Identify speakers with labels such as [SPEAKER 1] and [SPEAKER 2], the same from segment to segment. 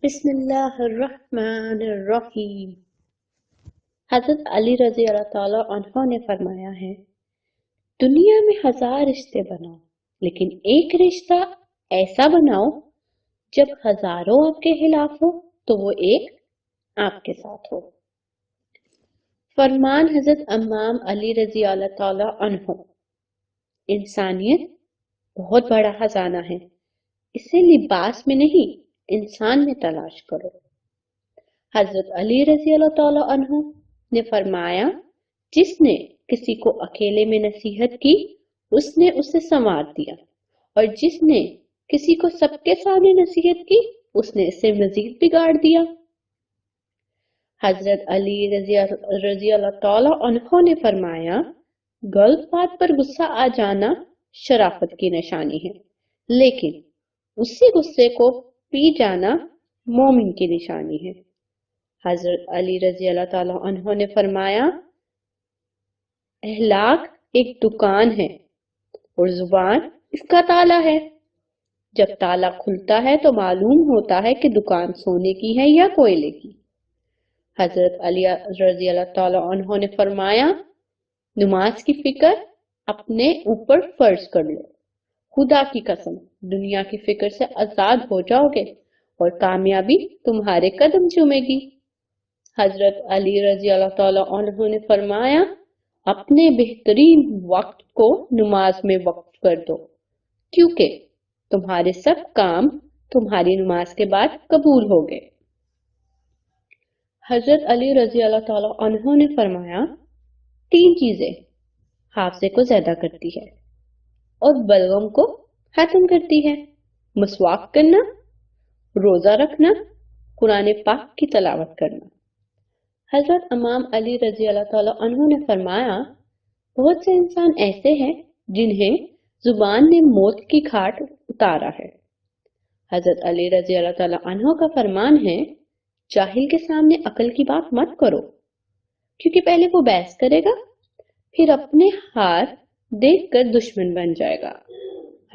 [SPEAKER 1] بسم اللہ الرحمن الرحیم۔ حضرت علی رضی اللہ تعالیٰ عنہ نے فرمایا ہے، دنیا میں 1000 رشتے بناؤ لیکن ایک رشتہ ایسا بناؤ جب ہزاروں آپ کے خلاف ہو تو وہ ایک آپ کے ساتھ ہو۔ فرمان حضرت امام علی رضی اللہ تعالیٰ عنہ۔ انسانیت بہت بڑا خزانہ ہے، اسے لباس میں نہیں انسان میں تلاش کرو۔ حضرت علی رضی اللہ تعالیٰ عنہ نے فرمایا، جس نے کسی کو اکیلے میں نصیحت کی اس نے اسے سنوار دیا، اور جس نے کسی کو سب کے سامنے نصیحت کی اس نے اسے مزید بگاڑ دیا۔ حضرت علی رضی اللہ تعالیٰ عنہ نے فرمایا، غلط بات پر غصہ آ جانا شرافت کی نشانی ہے، لیکن اسی غصے کو پی جانا مومن کی نشانی ہے۔ حضرت علی رضی اللہ تعالیٰ عنہ نے فرمایا، اخلاق ایک دکان ہے اور زبان اس کا تالا ہے۔ جب تالا کھلتا ہے تو معلوم ہوتا ہے کہ دکان سونے کی ہے یا کوئلے کی۔ حضرت علی رضی اللہ تعالیٰ عنہ نے فرمایا، نماز کی فکر اپنے اوپر فرض کر لو، خدا کی قسم دنیا کی فکر سے آزاد ہو جاؤ گے اور کامیابی تمہارے قدم چومے گی۔ حضرت علی رضی اللہ تعالیٰ عنہ نے فرمایا، اپنے بہترین وقت کو نماز میں وقف کر دو، کیونکہ تمہارے سب کام تمہاری نماز کے بعد قبول ہو گئے۔ حضرت علی رضی اللہ تعالیٰ عنہ نے فرمایا، 3 چیزیں حافظے کو زیادہ کرتی ہے اور بلغم کو ختم کرتی ہے: مسواک کرنا، روزہ رکھنا، قرآن پاک کی تلاوت کرنا۔ حضرت امام علی رضی اللہ تعالیٰ عنہ نے فرمایا، بہت سے انسان ایسے ہیں جنہیں زبان نے موت کی گھاٹ اتارا ہے۔ حضرت علی رضی اللہ تعالیٰ عنہ کا فرمان ہے، جاہل کے سامنے عقل کی بات مت کرو، کیونکہ پہلے وہ بحث کرے گا پھر اپنے ہار دیکھ کر دشمن بن جائے گا۔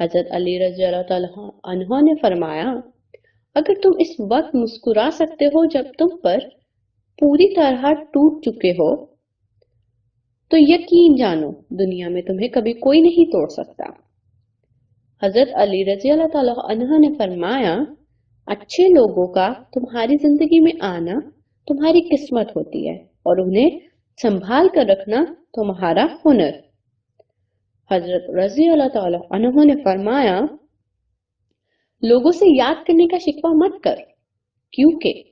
[SPEAKER 1] حضرت علی رضی اللہ تعالیٰ عنہ نے فرمایا، اگر تم اس وقت مسکرا سکتے ہو جب تم پر پوری طرح ٹوٹ چکے ہو تو یقین جانو دنیا میں تمہیں کبھی کوئی نہیں توڑ سکتا۔ حضرت علی رضی اللہ تعالیٰ عنہ نے فرمایا، اچھے لوگوں کا تمہاری زندگی میں آنا تمہاری قسمت ہوتی ہے اور انہیں سنبھال کر رکھنا تمہارا ہنر۔ حضرت رضی اللہ تعالیٰ عنہ نے فرمایا، لوگوں سے یاد کرنے کا شکوہ مت کر، کیونکہ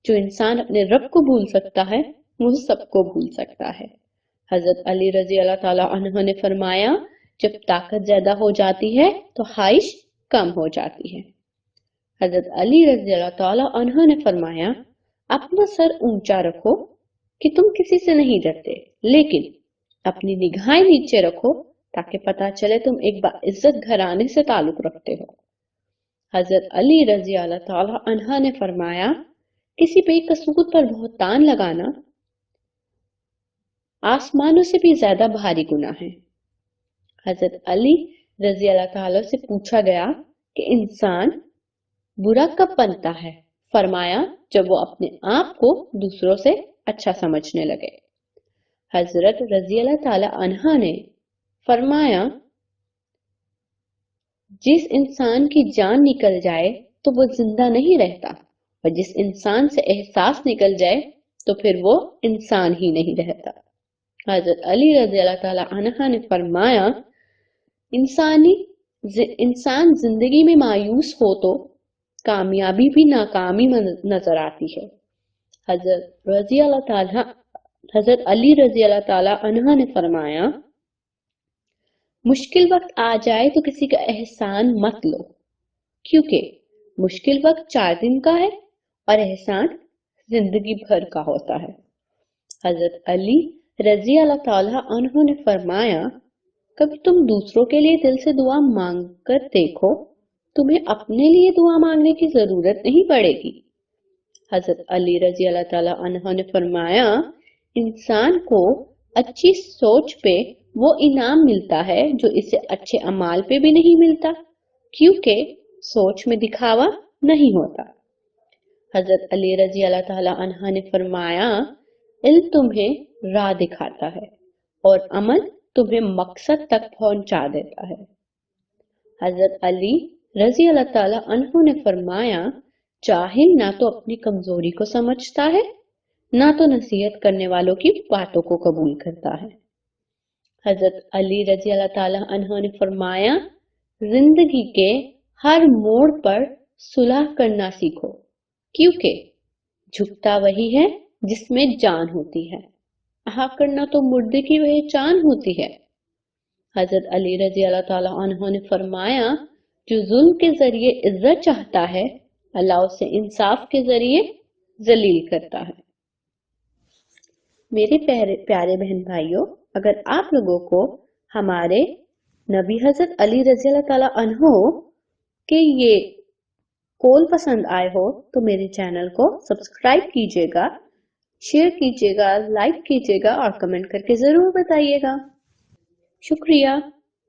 [SPEAKER 1] جو انسان اپنے رب کو بھول سکتا ہے وہ سب کو بھول سکتا ہے۔ حضرت علی رضی اللہ تعالیٰ عنہ نے فرمایا، جب طاقت زیادہ ہو جاتی ہے تو خواہش کم ہو جاتی ہے۔ حضرت علی رضی اللہ تعالیٰ عنہ نے فرمایا، اپنا سر اونچا رکھو کہ تم کسی سے نہیں ڈرتے، لیکن اپنی نگاہیں نیچے رکھو تاکہ پتہ چلے تم ایک باعزت گھرانے سے تعلق رکھتے ہو۔ حضرت علی رضی اللہ تعالیٰ عنہ نے فرمایا، کسی بے قصور پر بہتان لگانا آسمانوں سے بھی زیادہ بھاری گناہ ہے۔ حضرت علی رضی اللہ تعالیٰ سے پوچھا گیا کہ انسان برا کب بنتا ہے؟ فرمایا، جب وہ اپنے آپ کو دوسروں سے اچھا سمجھنے لگے۔ حضرت رضی اللہ تعالیٰ عنہ نے فرمایا، جس انسان کی جان نکل جائے تو وہ زندہ نہیں رہتا، اور جس انسان سے احساس نکل جائے تو پھر وہ انسان ہی نہیں رہتا۔ حضرت علی رضی اللہ تعالیٰ عنہ نے فرمایا، انسان زندگی میں مایوس ہو تو کامیابی بھی ناکامی نظر آتی ہے۔ حضرت علی رضی اللہ تعالیٰ عنہ نے فرمایا، مشکل وقت آ جائے تو کسی کا احسان مت لو، کیونکہ مشکل وقت 4 دن کا ہے اور احسان زندگی بھر کا ہوتا ہے۔ حضرت علی رضی اللہ تعالیٰ عنہ نے فرمایا، کبھی تم دوسروں کے لیے دل سے دعا مانگ کر دیکھو، تمہیں اپنے لیے دعا مانگنے کی ضرورت نہیں پڑے گی۔ حضرت علی رضی اللہ تعالیٰ عنہ نے فرمایا، انسان کو اچھی سوچ پہ وہ انعام ملتا ہے جو اسے اچھے اعمال پہ بھی نہیں ملتا، کیونکہ سوچ میں دکھاوا نہیں ہوتا۔ حضرت علی رضی اللہ تعالی عنہ نے فرمایا علم تمہیں راہ دکھاتا ہے اور عمل تمہیں مقصد تک پہنچا دیتا ہے۔ حضرت علی رضی اللہ تعالی عنہ نے فرمایا جاہل نہ تو اپنی کمزوری کو سمجھتا ہے نہ تو نصیحت کرنے والوں کی باتوں کو قبول کرتا ہے۔ حضرت علی رضی اللہ تعالی عنہ نے فرمایا زندگی کے ہر موڑ پر صلح کرنا سیکھو، کیونکہ جھکتا وہی ہے جس میں جان ہوتی ہے، آہ کرنا تو مردے کی پہچان ہوتی ہے۔ حضرت علی رضی اللہ تعالی عنہ نے فرمایا جو ظلم کے ذریعے عزت چاہتا ہے اللہ اسے انصاف کے ذریعے ذلیل کرتا ہے۔ میرے پیارے بہن بھائیوں، اگر آپ لوگوں کو ہمارے نبی حضرت علی رضی اللہ تعالی عنہ کے یہ قول پسند آئے ہو تو میرے چینل کو سبسکرائب کیجیے گا، شیئر کیجیے گا، لائک کیجیے گا اور کمنٹ کر کے ضرور بتائیے گا۔ شکریہ۔